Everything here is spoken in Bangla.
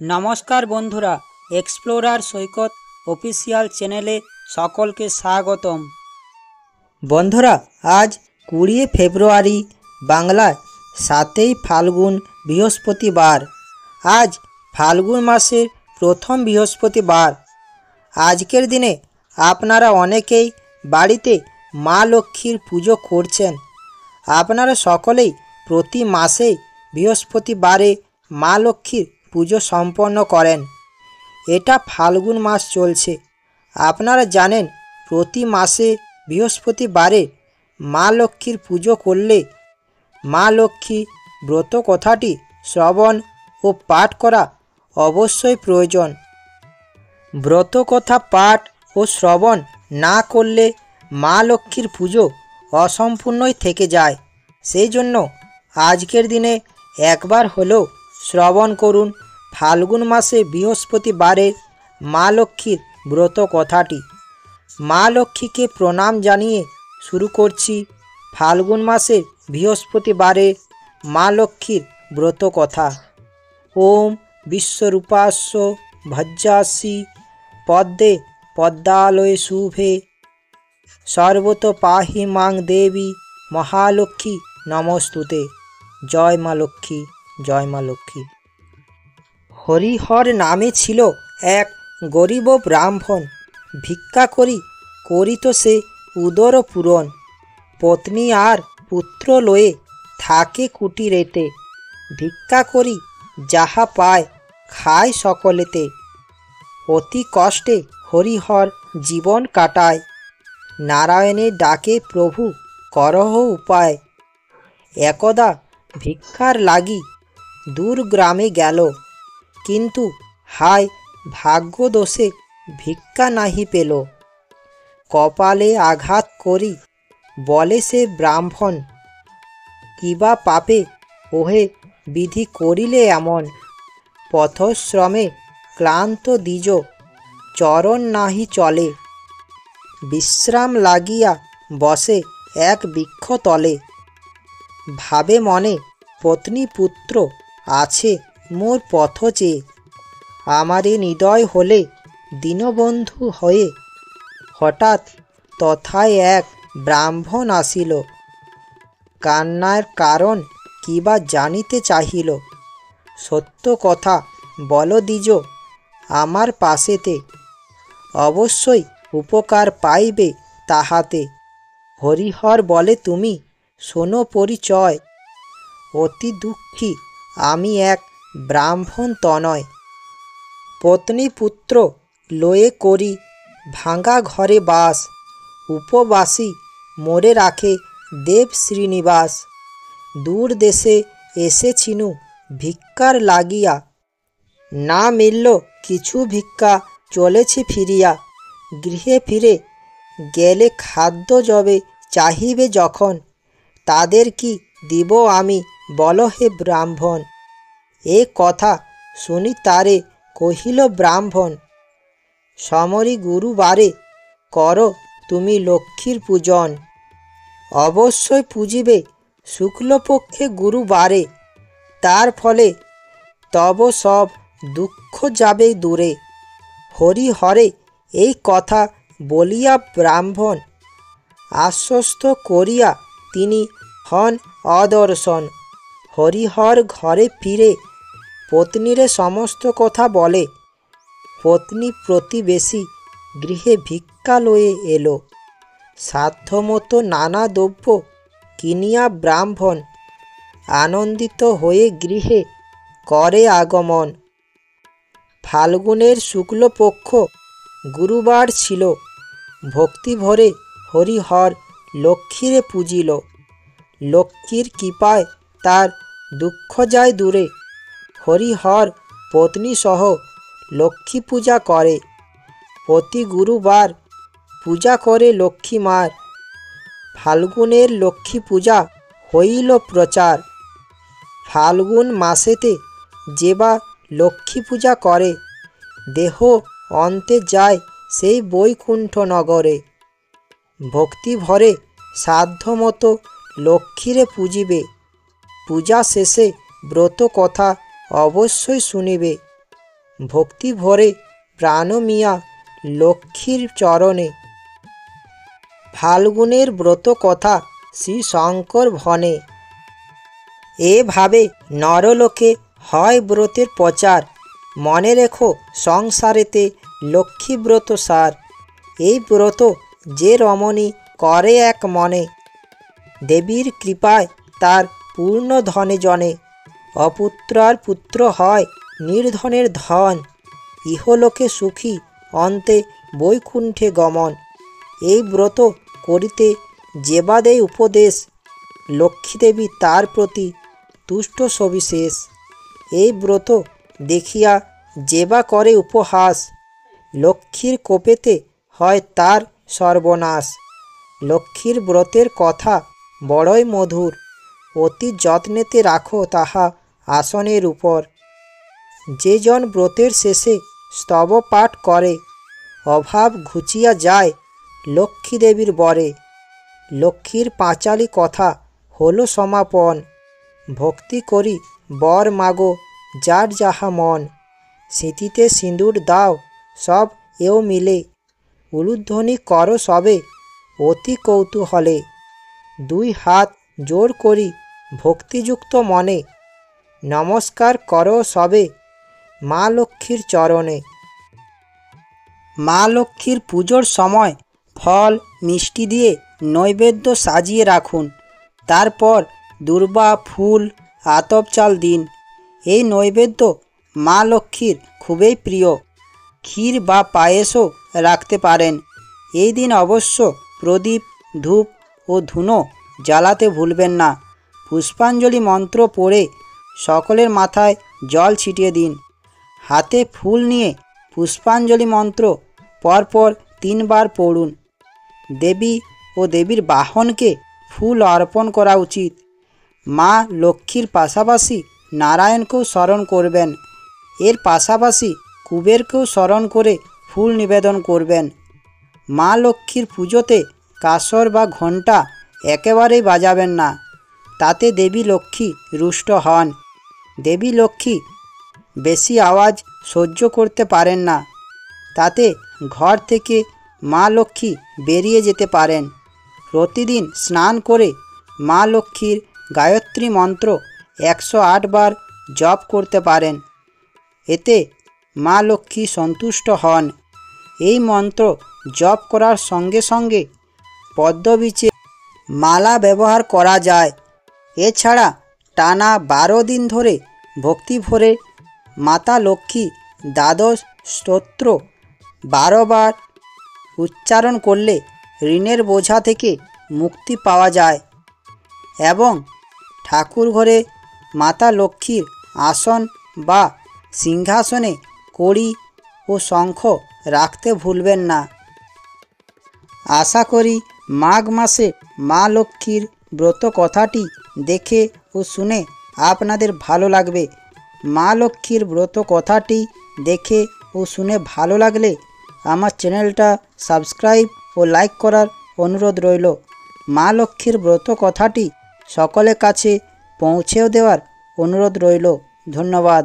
নমস্কার বন্ধুরা, এক্সপ্লোরার সৈকত অফিসিয়াল চ্যানেলে সকলকে স্বাগতম। বন্ধুরা, আজ 20 ফেব্রুয়ারি, বাংলায় 7ই ফাল্গুন, বৃহস্পতিবার। আজ ফাল্গুন মাসের প্রথম বৃহস্পতিবার। আজকের দিনে আপনারা অনেকেই বাড়িতে মা লক্ষ্মীর পুজো করছেন। আপনারা সকলেই প্রতি মাসে বৃহস্পতিবারে মা লক্ষ্মীর পুজো সম্পন্ন করেন। এটা ফাল্গুন মাস চলছে। আপনারা জানেন, প্রতি মাসে বৃহস্পতিবারে মা লক্ষ্মীর পুজো করলে মা লক্ষ্মী ব্রত কথাটি শ্রবণ ও পাঠ করা অবশ্যই প্রয়োজন। ব্রত কথা পাঠ ও শ্রবণ না করলে মা লক্ষ্মীর পুজো অসম্পূর্ণই থেকে যায়। সেই জন্য আজকের দিনে একবার হলেও শ্রবণ করুন ফাল্গুন মাসে বৃহস্পতিবারে মা লক্ষ্মীর ব্রত কথাটি। মা লক্ষ্মীকে প্রণাম জানিয়ে শুরু করছি ফাল্গুন মাসে বৃহস্পতিবারে মা লক্ষ্মীর ব্রত কথা। ওম বিশ্বরূপাস্য ভজ্রাসি পদ্মে পদ্মালয়ে শুভে সর্বত পাহি মাং দেবী মহালক্ষ্মী নমস্তুতে। জয় মা লক্ষ্মী, জয় মা লক্ষ্মী। হরিহর নামে ছিল এক গরিব ব্রাহ্মণ। ভিক্ষা করিত সে উদর পূরণ। পত্নী আর পুত্র লয়ে থাকে কুটিরেতে। ভিক্ষা করি যাহা পায় খায় সকলেতে। অতি কষ্টে হরিহর জীবন কাটায়। নারায়ণের ডাকে প্রভু করহ উপায়। একদা ভিক্ষার লাগি দূর গ্রামে গেল, কিন্তু হায় ভাগ্য দোষে ভিক্ষা নাহি পেল। কপালে আঘাত করি বলে সে ব্রাহ্মণ, কিবা পাপে ওহে বিধি করিলে এমন। পথশ্রমে ক্লান্ত দ্বিজ চরণ নাহি চলে। বিশ্রাম লাগিয়া বসে এক বৃক্ষ তলে। ভাবে মনে পত্নী পুত্র আছে মোর পথ চেয়ে। আমারে হৃদয় হলে দীনবন্ধু হয়ে। হঠাৎ তথায় এক ব্রাহ্মণ আসিল। কান্নার কারণ কিবা জানিতে চাহিল। সত্য কথা বল দ্বিজ আমার পাশেতে। অবশ্যই উপকার পাইবে তাহাতে। হরিহর বলে তুমি শোনো পরিচয়। অতি দুঃখী আমি এক ব্রাহ্মণ তনয়। পত্নী পুত্র লয়ে করি ভাঙা ঘরে বাস। উপবাসী মোরে রাখে দেব শ্রীনিবাস। দূর দেশে এসেছিনু ভিক্ষার লাগিয়া। না মিলল কিছু ভিক্ষা চলেছি ফিরিয়া। গৃহে ফিরে গেলে খাদ্য যবে চাহিবে যখন। তাদের কি দিব আমি বল হে ব্রাহ্মণ। এ কথা শুনি তারে কহিল ব্রাহ্মণ, সমরি গুরুবারে কর তুমি লক্ষ্মীর পূজন। অবশ্যই পূজিবে শুক্লপক্ষে গুরুবারে। তার ফলে তব সব দুঃখ যাবে দূরে। হরিহরে এই কথা বলিয়া ব্রাহ্মণ আশ্বস্ত করিয়া তিনি হন অদর্শন। হরিহর ঘরে ফিরে পত্নীরে সমস্ত কথা বলে। পত্নী প্রতিবেশী গৃহে ভিক্ষা লয়ে এলো। সাধ্যমতো নানা দ্রব্য কিনিয়া ব্রাহ্মণ আনন্দিত হয়ে গৃহে করে আগমন। ফাল্গুনের শুক্লপক্ষ গুরুবার ছিল। ভক্তি ভরে হরিহর লক্ষ্মীরে পূজিল। লক্ষ্মীর কৃপায় তার দুঃখ যায় দূরে। হরিহর পত্নী সহ লক্ষ্মী পূজা করে। প্রতি গুরুবার পূজা করে লক্ষ্মী মার। ফাল্গুনের লক্ষ্মী পূজা হইল প্রচার। ফাল্গুন মাসেতে যেবা লক্ষ্মী পূজা করে, দেহ অন্তে যায় সেই বৈকুণ্ঠ নগরে। ভক্তি ভরে সাধ্যমতো লক্ষ্মীরে পূজিবে। পূজা শেষে ব্রত কথা অবশ্যই শুনিবে। ভক্তি ভরে প্রাণ মিয়া লক্ষ্মীর চরণে। ফাল্গুনের ব্রত কথা শ্রী শঙ্কর ভনে। এভাবে নরলোকে হয় ব্রতের প্রচার, মনে রেখো সংসারেতে লক্ষ্মীব্রত সার। এই ব্রত যে রমণী করে এক মনে, দেবীর কৃপায় তার পূর্ণ ধনে জনে। অপুত্রার পুত্র হয় নির্ধনের ধন, ইহলোকে সুখী অন্তে বৈকুণ্ঠে গমন। এই ব্রত করিতে যেবা দেয় উপদেশ, লক্ষ্মীদেবী তার প্রতি তুষ্ট সবিশেষ। এই ব্রত দেখিয়া যেবা করে উপহাস, লক্ষ্মীর কোপেতে হয় তার সর্বনাশ। লক্ষ্মীর ব্রতের কথা বড়ই মধুর, অতি যত্নেতে রাখো তাহা আসনের উপর। যে জন ব্রতের শেষে স্তব পাঠ করে, অভাব ঘুচিয়া যায় লক্ষ্মী দেবীর বরে। লক্ষ্মীর পাঁচালী কথা হলো সমাপন, ভক্তি করি বর মাগো যার যাহা মন। স্মৃতিতে সিঁদুর দাও সব এও মিলে, উলুধ্বনি করো সবে অতি কৌতূহলে। দুই হাত জোর করি ভক্তিযুক্ত মনে, নমস্কার করো সবে মা লক্ষ্মীর চরণে। মা লক্ষ্মীর পুজোর সময় ফল মিষ্টি দিয়ে নৈবেদ্য সাজিয়ে রাখুন। তারপর দূর্বা ফুল আতপ চাল দিন। এই নৈবেদ্য মা লক্ষ্মীর খুবই প্রিয়। ক্ষীর বা পায়েসও রাখতে পারেন। এই দিন অবশ্য প্রদীপ ধূপ ও ধুনো জ্বালাতে ভুলবেন না। পুষ্পাঞ্জলি মন্ত্র পড়ে সকলের মাথায় জল ছিটিয়ে দিন। হাতে ফুল নিয়ে পুষ্পাঞ্জলি মন্ত্র পরপর 3 বার পড়ুন। দেবী ও দেবীর বাহনকে ফুল অর্পণ করা উচিত। মা লক্ষ্মীর পাশাপাশি নারায়ণকেও স্মরণ করবেন। এর পাশাপাশি কুবেরকেও স্মরণ করে ফুল নিবেদন করবেন। মা লক্ষ্মীর পুজোতে কাসর বা ঘণ্টা একেবারেই বাজাবেন না, তাতে দেবী লক্ষ্মী রুষ্ট হন। দেবী লক্ষ্মী বেশি আওয়াজ সহ্য করতে পারেন না, তাতে ঘর থেকে মা লক্ষ্মী বেরিয়ে যেতে পারেন। প্রতিদিন স্নান করে মা লক্ষ্মীর গায়ত্রী মন্ত্র 108 বার জপ করতে পারেন। এতে মা লক্ষ্মী সন্তুষ্ট হন। এই মন্ত্র জপ করার সঙ্গে সঙ্গে পদ্মবীচে মালা ব্যবহার করা যায়। এছাড়া টানা 12 দিন ধরে ভক্তি ভরে মাতা লক্ষ্মী দ্বাদশ স্তোত্র 12 বার উচ্চারণ করলে ঋণের বোঝা থেকে মুক্তি পাওয়া যায়। এবং ঠাকুর ঘরে মাতা লক্ষ্মীর আসন বা সিংহাসনে কড়ি ও শঙ্খ রাখতে ভুলবেন না। আশা করি মাঘ মাসে মা লক্ষ্মীর ব্রত কথাটি দেখে ও শুনে আপনাদের ভালো লাগবে। মা লক্ষ্মীর ব্রত কথাটি দেখে ও শুনে ভালো লাগলে আমার চ্যানেলটা সাবস্ক্রাইব ও লাইক করার অনুরোধ রইল। মা লক্ষ্মীর ব্রত কথাটি সকলের কাছে পৌঁছেও দেওয়ার অনুরোধ রইল। ধন্যবাদ।